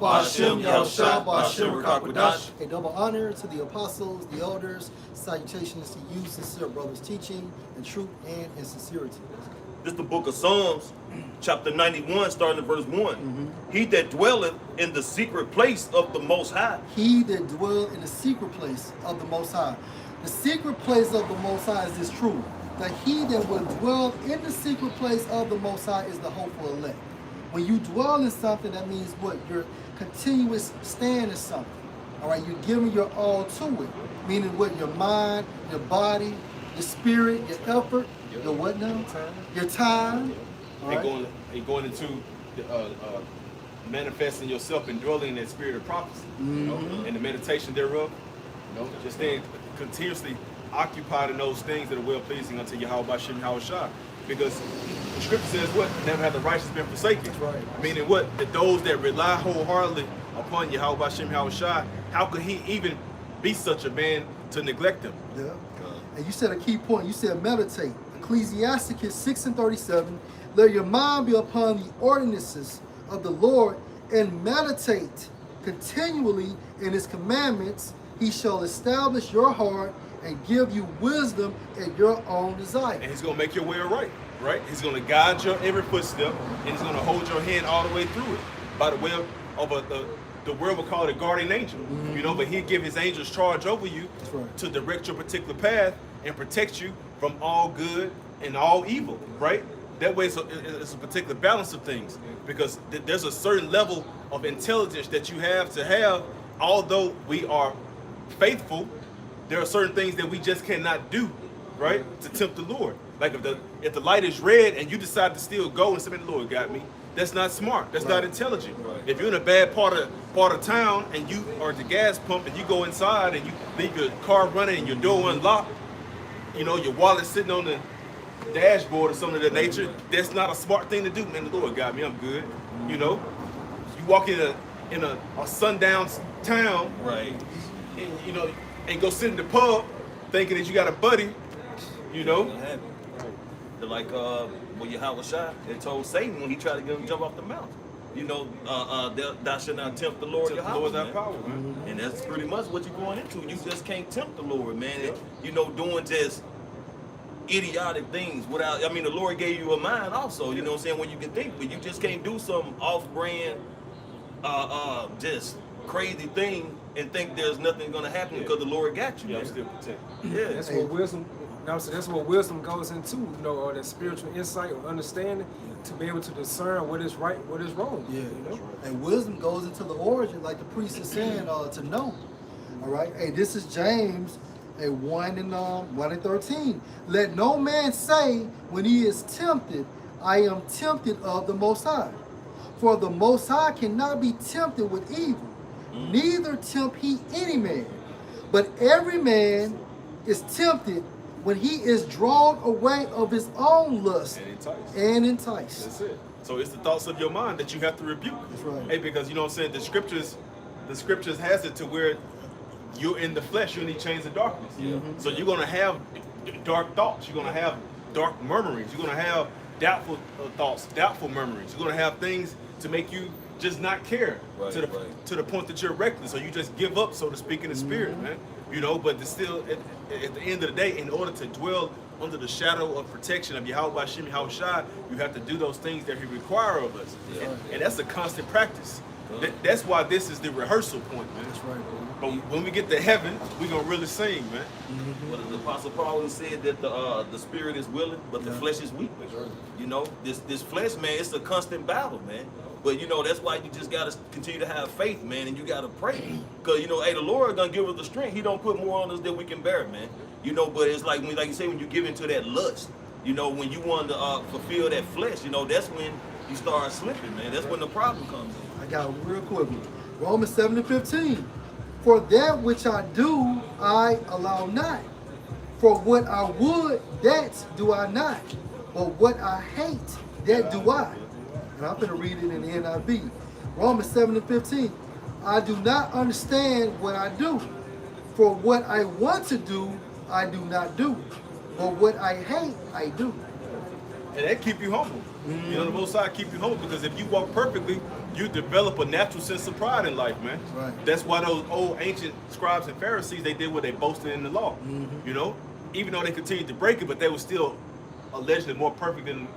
Ba'ashem Yahushua, Ba'ashem Rakakwadash. A double honor to the apostles, the elders. Salutations to you, sincere brothers, teaching in truth and in sincerity. This is the book of Psalms, chapter 91, starting at verse 1. He that dwelleth in the secret place of the Most High. He that dwell in the secret place of the Most High. The secret place of the Most High is this truth, that he that will dwell in the secret place of the Most High is the hopeful elect. When you dwell in something, that means what? You're continuous stand in something. All right, you're giving your all to it. Meaning what? Your mind, your body, your spirit, your effort, your what now? Your time. All right? You're going into manifesting yourself and dwelling in that spirit of prophecy, you know, and the meditation thereof. You know, just staying continuously occupied in those things that are well pleasing unto Yahweh Ba'ashem Yahushua. Because the scripture says what? Never have the righteous been forsaken. That's right. Meaning what? That those that rely wholeheartedly upon Yahweh Ba'ashem Yahushua, how could he even be such a man to neglect them? Yeah. And you said a key point. You said meditate. Ecclesiasticus 6:37. Let your mind be upon the ordinances of the Lord and meditate continually in his commandments. He shall establish your heart and give you wisdom at your own desire. And he's going to make your way right, right? He's going to guide your every footstep, and he's going to hold your hand all the way through it by the way of the world will call it a guardian angel, you know, but he'll give his angels charge over you to direct your particular path and protect you from all good and all evil, right? That way it's a particular balance of things, because there's a certain level of intelligence that you have to have. Although we are faithful, there are certain things that we just cannot do, right, to tempt the Lord. Like if the light is red and you decide to still go and say, "Man, the Lord got me," that's not smart. That's not intelligent. If you're in a bad part of town and you are at the gas pump and you go inside and you leave your car running and your door unlocked, you know, your wallet sitting on the dashboard or something of that nature, that's not a smart thing to do. Man, the Lord got me, I'm good. You know, you walk in a sundown town, Right. and, you know, and go sit in the pub thinking that you got a buddy, you know. They're like Yahushua had told Satan when he tried to get him to jump off the mountain. You know, thou shalt not tempt the Lord your Lord's house, not power, man. And that's pretty much what you're going into. You just can't tempt the Lord, man. You know, doing just idiotic things without, I mean, the Lord gave you a mind also, you know what I'm saying, when you can think, but you just can't do some off-brand, just crazy thing and think there's nothing going to happen because the Lord got you. Yeah, Man. I'm still protected. Yeah. That's what wisdom. That's what wisdom goes into, you know, or that spiritual insight or understanding to be able to discern what is right, what is wrong. Yeah, you know. And wisdom goes into the origin, like the priest is saying, to know. All right. Hey, this is James, 1 and 13. Let no man say when he is tempted, I am tempted of the Most High. For the Most High cannot be tempted with evil, neither tempt he any man. But every man is tempted when he is drawn away of his own lust and enticed. That's it. So it's the thoughts of your mind that you have to rebuke. That's right. Hey, because you know what I'm saying, the scriptures has it to where you're in the flesh, you're in these chains of darkness. So you're gonna have dark thoughts, you're gonna have dark murmurings, you're gonna have doubtful thoughts, doubtful murmurings, you're gonna have things to make you just not care to the point that you're reckless, or you just give up, so to speak, in the spirit, man. You know, but it's still at the end of the day, in order to dwell under the shadow of protection of Yahweh Ba'ashem Yahushua, you have to do those things that he requires of us. And that's a constant practice. That's why this is the rehearsal point, man. That's right, bro. But when we get to heaven, we're gonna really sing, man. Well, the Apostle Paul said that the spirit is willing, but the flesh is weak. You know, this flesh, man, it's a constant battle, man. But you know, that's why you just gotta continue to have faith, man, and you gotta pray. Cause you know, hey, the Lord gonna give us the strength. He don't put more on us than we can bear, man. You know, but it's like like you say, when you give into that lust, you know, when you want to fulfill that flesh, you know, that's when you start slipping, man. That's when the problem comes in. I got it real quick. Romans 7:15. For that which I do, I allow not. For what I would, that do I not. But what I hate, that do I. And I'm going to read it in the NIV. Romans 7:15. I do not understand what I do. For what I want to do, I do not do. But what I hate, I do. And that keep you humble. You know, the Most High keep you humble because if you walk perfectly, you develop a natural sense of pride in life, man. Right. That's why those old ancient scribes and Pharisees, they did what they boasted in the law. You know, even though they continued to break it, but they were still allegedly more perfect than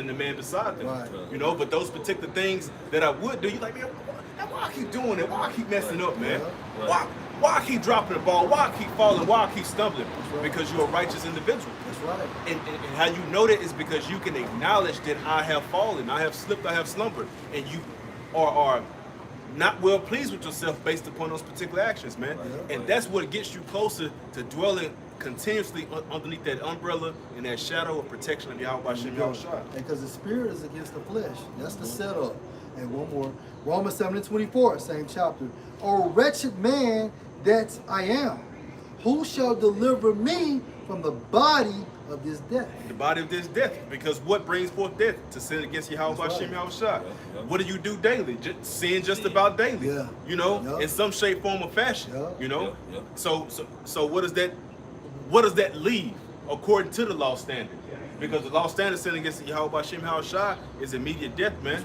the man beside them. Right. You know, but those particular things that I would do, you like, man, why I keep doing it? Why I keep messing up, man? Why I keep dropping the ball? Why I keep falling? Why I keep stumbling? Because you're a righteous individual. That's right. And how you know that is because you can acknowledge that I have fallen, I have slipped, I have slumbered, and you are not well pleased with yourself based upon those particular actions, man. And that's what gets you closer to dwelling continuously underneath that umbrella and that shadow of protection of Yahweh Hashem Yahushua. Because the spirit is against the flesh. That's the setup. And one more. Romans 7:24, same chapter. O wretched man that I am, who shall deliver me from the body of this death? The body of this death. Because what brings forth death? To sin against Yahweh Hashem Yahushua. What do you do daily? Sin just about daily. Yeah. You know, in some shape, form, or fashion. You know? So what does that leave according to the law standard? Because the law standard sin against Yahweh Hashem Yahushua is immediate death, man.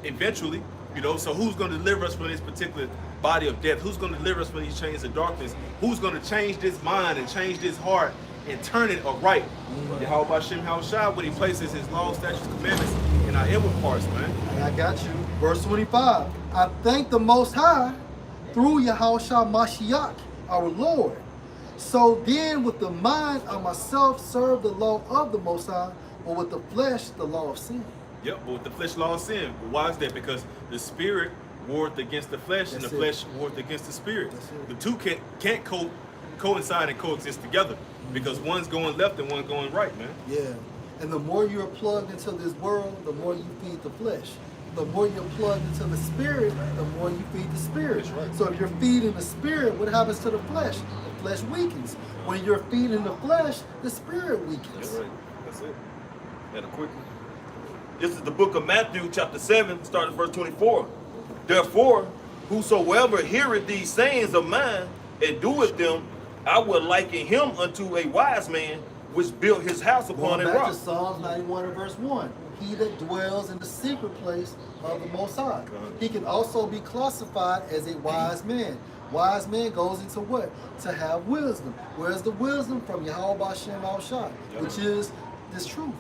Eventually, you know, so who's going to deliver us from this particular body of death? Who's going to deliver us from these chains of darkness? Who's going to change this mind and change this heart and turn it aright? Yahweh Hashem Yahushua, when he places his law, statutes, commandments in our inward parts, man. And I got you. Verse 25. I thank the Most High through Yahushua Mashiach, our Lord. So then with the mind I myself serve the law of the Most High, or with the flesh the law of sin. Yep, but with the flesh, law of sin. Why is that? Because the spirit warred against the flesh, and the flesh warred against the spirit. The two can't coincide and coexist together, because one's going left and one's going right, man. Yeah. And the more you're plugged into this world, the more you feed the flesh. The more you're plugged into the spirit, the more you feed the spirit. So if you're feeding the spirit, what happens to the flesh? The flesh weakens. When you're feeding the flesh, the spirit weakens. That's right. That's it. And a quick one. This is the book of Matthew, chapter 7, starting verse 24. Therefore, whosoever heareth these sayings of mine and doeth them, I will liken him unto a wise man which built his house upon a Going back rock. to Psalms 91 and verse 1. He that dwells in the secret place of the Most High. He can also be classified as a wise man. Wise man goes into what? To have wisdom. Where's the wisdom? From Yahweh Hashem Yahushua, which is this truth.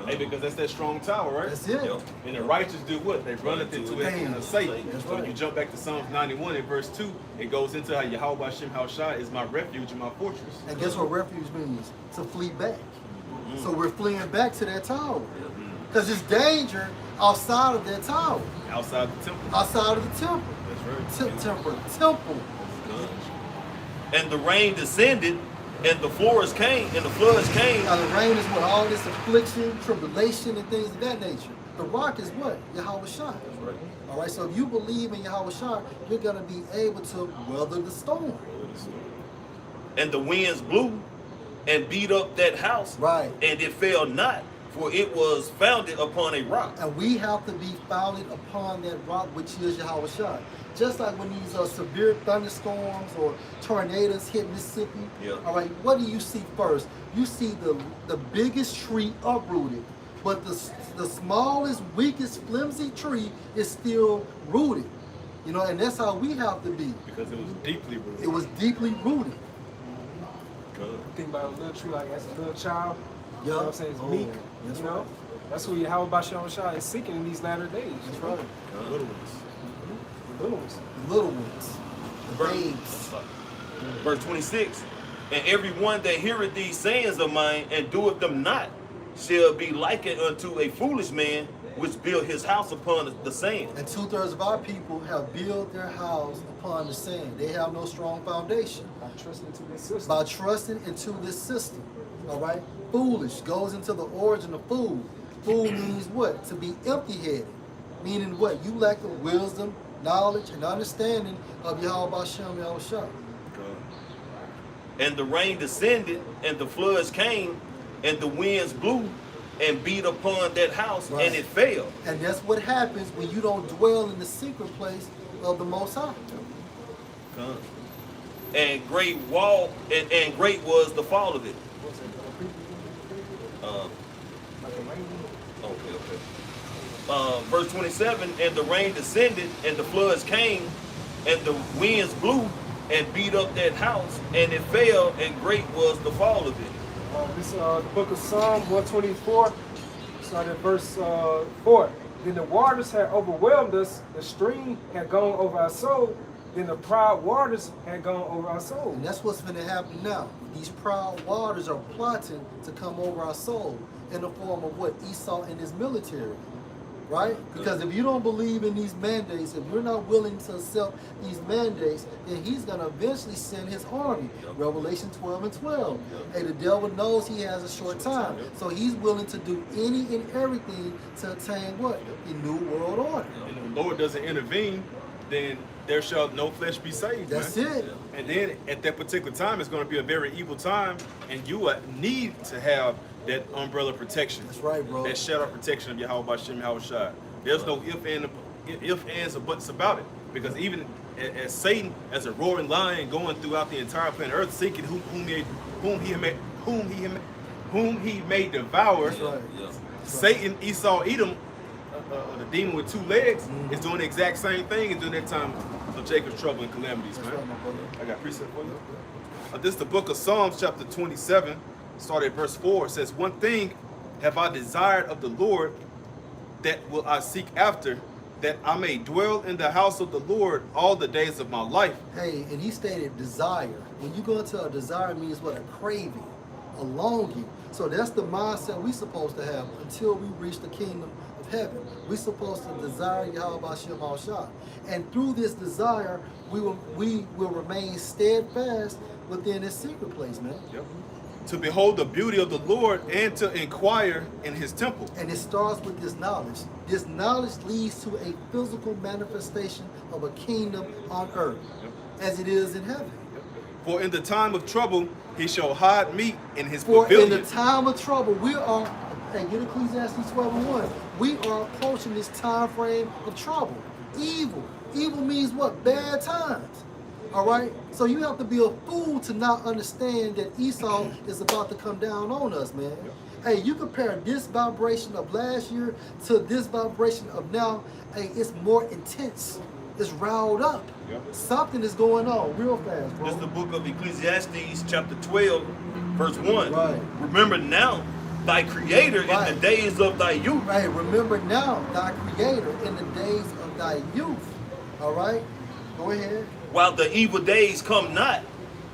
Hey, because that's that strong tower, right? That's it. And the righteous do what? They run into it and are safe. So right. you jump back to Psalms 91 in verse 2, it goes into how Yahweh Hashem Yahushua is my refuge and my fortress. And guess what refuge means? To flee back. So we're fleeing back to that tower. Because there's danger outside of that tower. Outside the temple. Outside of the temple. That's right. Temple. And the rain descended, and the floods came, Now the rain is what? All this affliction, tribulation, and things of that nature. The rock is what? Yahweh Shai. Right. All right, so if you believe in Yahweh Shai, you're going to be able to weather the storm. And the winds blew and beat up that house, Right. and it fell not, for it was founded upon a rock. And we have to be founded upon that rock, which is Yahweh Shai. Just like when these severe thunderstorms or tornadoes hit Mississippi, all right, what do you see first? You see the biggest tree uprooted, but the smallest, weakest, flimsy tree is still rooted. You know, and that's how we have to be. Because it was deeply rooted. It was deeply rooted. Think about a little tree like as a little child. You know what I'm saying? It's Oh, meek. that's You know? right. That's who Yahweh Bashan Shah is seeking in these latter days. That's right. Little ones. The little ones. The little ones. The babes. Verse 26. And every one that heareth these sayings of mine and doeth them not shall be likened unto a foolish man which built his house upon the sand. And 2/3 of our people have built their house upon the sand. They have no strong foundation. By trusting into this system. By trusting into this system. All right? Foolish goes into the origin of fool. Fool means what? To be empty-headed. Meaning what? You lack the wisdom, knowledge, and understanding of Yahweh Hashem Yahushua. And the rain descended, and the floods came, and the winds blew and beat upon that house, Right. and it fell. And that's what happens when you don't dwell in the secret place of the Most High. And great wall, and great was the fall of it. like a rain. Okay. Verse 27, and the rain descended, and the floods came, and the winds blew, and beat up that house, and it fell, and great was the fall of it. This is the book of Psalm 124, starting at verse 4. Then the waters had overwhelmed us, the stream had gone over our soul, then the proud waters had gone over our soul. And that's what's going to happen now. These proud waters are plotting to come over our soul in the form of what? Esau and his military. Right? Because if you don't believe in these mandates, if you're not willing to accept these mandates, then he's going to eventually send his army. Revelation 12 and 12. Hey, the devil knows he has a short time. So he's willing to do any and everything to attain what? The new world order. And if the Lord doesn't intervene, then there shall no flesh be saved. That's man. it. And then at that particular time, it's going to be a very evil time, and you need to have that umbrella protection. That's right, bro. That shadow protection of Yahweh Bashem Yahweh Shai. There's no if, ands, or buts about it. Because even as Satan, as a roaring lion going throughout the entire planet Earth, seeking whom he may devour, That's right. Satan, Esau, Edom, the demon with two legs, is doing the exact same thing and during that time of Jacob's trouble and calamities, That's man. right, my brother. I got precept for you. This is the book of Psalms, chapter 27, started at verse 4. It says, "One thing have I desired of the Lord, that will I seek after, that I may dwell in the house of the Lord all the days of my life." Hey, and he stated desire. When you go into a desire, it means what? A craving, a longing. So that's the mindset we're supposed to have until we reach the kingdom of heaven. We're supposed to desire Yahweh Bashem Al-Shah. And through this desire, we will remain steadfast within his secret place, man. Yep. To behold the beauty of the Lord and to inquire in his temple. And it starts with this knowledge. This knowledge leads to a physical manifestation of a kingdom on earth, as it is in heaven. For in the time of trouble, he shall hide me in his For pavilion. in the time of trouble, we are, hey, get Ecclesiastes 12:1. We are approaching this time frame of trouble. Evil. Evil means what? Bad times. All right? So you have to be a fool to not understand that Esau is about to come down on us, man. Hey, you compare this vibration of last year to this vibration of now, hey, it's more intense. It's riled up. Yep. Something is going on real fast, bro. This is the book of Ecclesiastes, chapter 12, verse 1. Right. Remember now thy creator Right. in the days of thy youth. Right, remember now thy creator in the days of thy youth. All right, go ahead. While the evil days come not,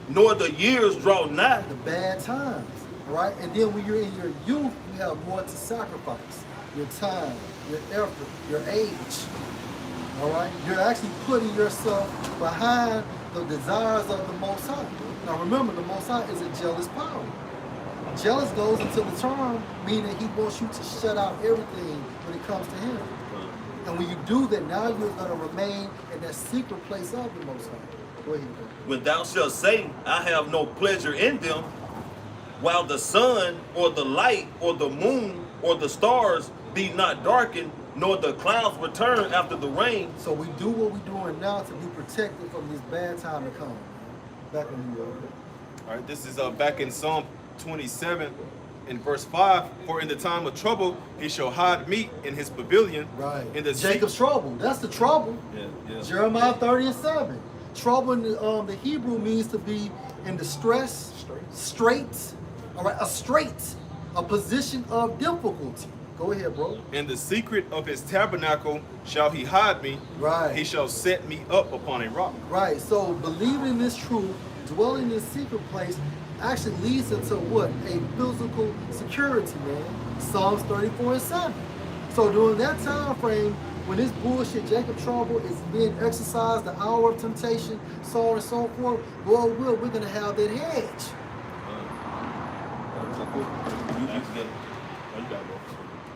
nor the years draw nigh. The bad times. All right, and then when you're in your youth, you have more to sacrifice. Your time, your effort, your age. All right, you're actually putting yourself behind the desires of the Most High. Now remember, the Most High is a jealous power. Jealous goes into the term, meaning he wants you to shut out everything when it comes to him. And when you do that, now you're going to remain in that secret place of the Most High. Go ahead, bro. When thou shalt say, I have no pleasure in them, while the sun or the light or the moon or the stars be not darkened, nor the clouds return after the rain. So we do what we're doing now to be protected from this bad time to come. Man. Back in New York. All right, this is back in Psalm 27 in verse 5. For in the time of trouble, he shall hide me in his pavilion. Right. In the Jacob's trouble. That's the trouble. Yeah. Jeremiah 30:7. Trouble in the Hebrew means to be in distress, straits, all right, a position of difficulty. Go ahead, bro. In the secret of his tabernacle shall he hide me. Right. He shall set me up upon a rock. Right. So believing in this truth, dwelling in this secret place, actually leads into what? A physical security, man. Psalms 34:7. So during that time frame, when this bullshit Jacob trouble is being exercised, the hour of temptation, so on and so forth, Lord will, we're gonna have that hedge.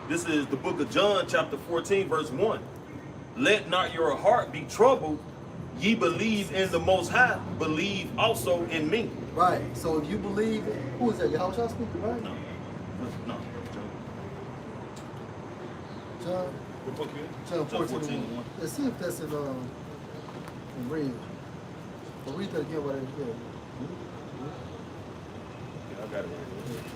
This is the book of John, chapter 14, verse 1. Let not your heart be troubled. Ye believe in the Most High, believe also in me. Right. So if you believe, who is that? Yahushua speaking, right? No. John. What book you in? John 14. Let's see if that's in read. But read that again. What it is. I got it.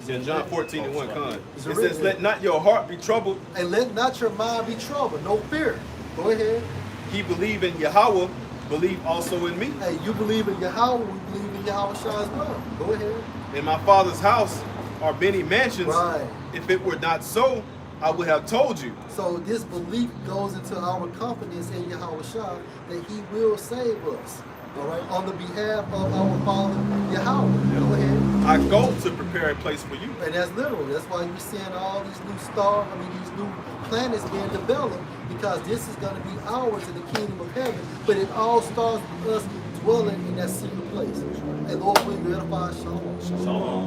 It's in John 14 and 1, Con. Is It it says, written? let not your heart be troubled. And let not your mind be troubled. No fear. Go ahead. He believe in Yahweh, believe also in me. Hey, you believe in Yahweh, we believe in Yahweh Shah as well. Go ahead. In my Father's house are many mansions. Right. If it were not so, I would have told you. So this belief goes into our confidence in Yahweh Shah that he will save us. All right, on the behalf of our Father Yahweh. Go ahead. I go to prepare a place for you. And that's literal. That's why you're seeing all these new stars, these new planets being developed, because this is going to be ours in the kingdom of heaven. But it all starts with us dwelling in that secret place. And Lord, will you edify? Shalom. Shalom.